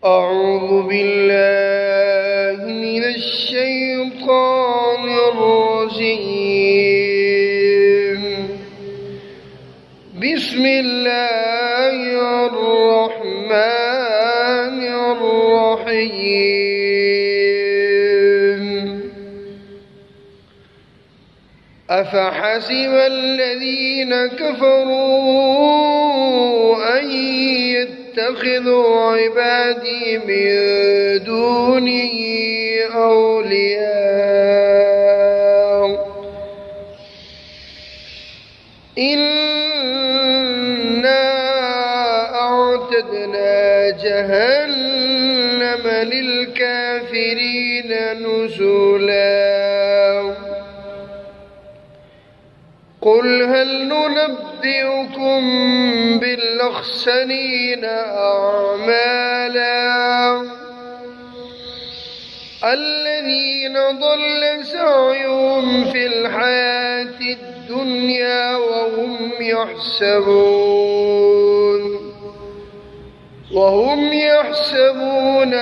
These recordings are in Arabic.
أعوذ بالله من الشيطان الرجيم. بسم الله الرحمن الرحيم. أفحسب الذين كفروا أن يتخذوا عبادي من دونه أولياء إنا أعتدنا جهنم للكافرين نزلا. قل هل ننبئكم بالأخسرين أعمالا الذين ضل سعيهم في الحياة الدنيا وهم يحسبون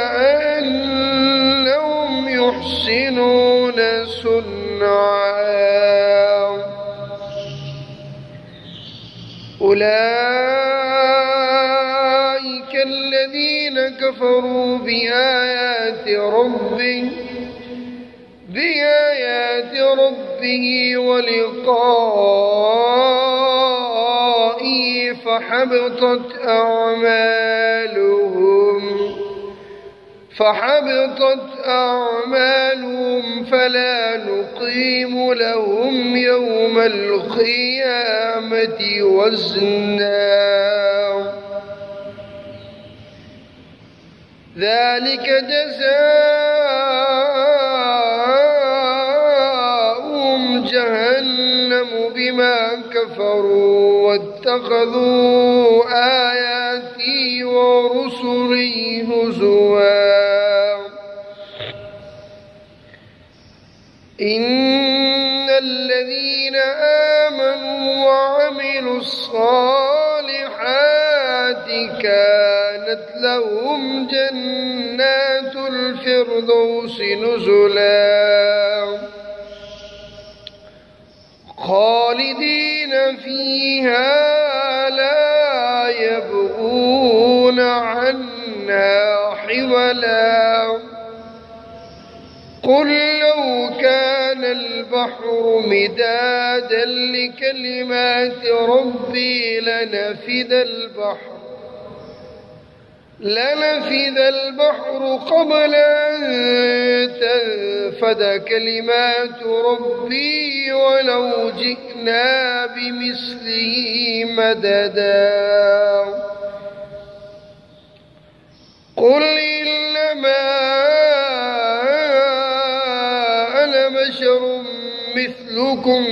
أنهم يحسنون صنعا. أولئك الذين كفروا بآيات ربه ولقائه فحبطت أعمالهم فلا نقيم لهم يوم القيامة وزنا. ذلك جزاؤهم جهنم بما كفروا واتخذوا آياتي ورسلي هزوا. إن الذين آمنوا وعملوا الصالحات كانت لهم جنات الفردوس نزلا خالدين فيها لا يبغون عنها حولا. قل لو كان البحر مدادا لكلمات ربي لنفد البحر قبل أن تنفد كلمات ربي ولو جئنا بمثله مددا. قل إنما أنا بشر مثلكم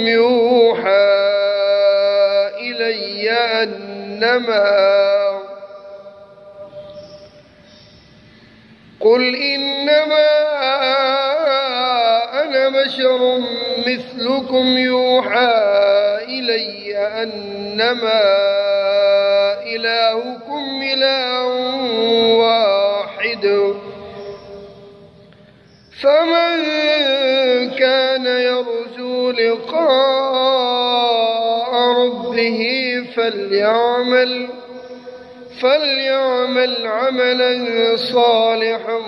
يوحى إلي أنما إلهكم إله واحد. فمن كان يرجو لقاء ربه فليعمل عملا صالحا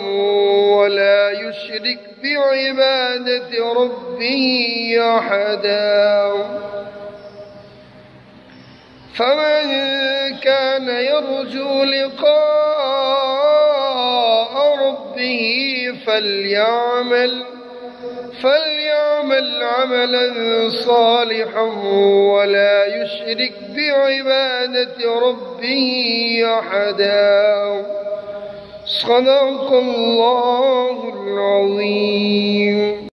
ولا يشرك بعبادة ربه أحدا. فمن كان يرجو لقاء ربه فليعمل عملا صالحا ولا يشرك بعبادة ربه أحدا. صدق الله العظيم.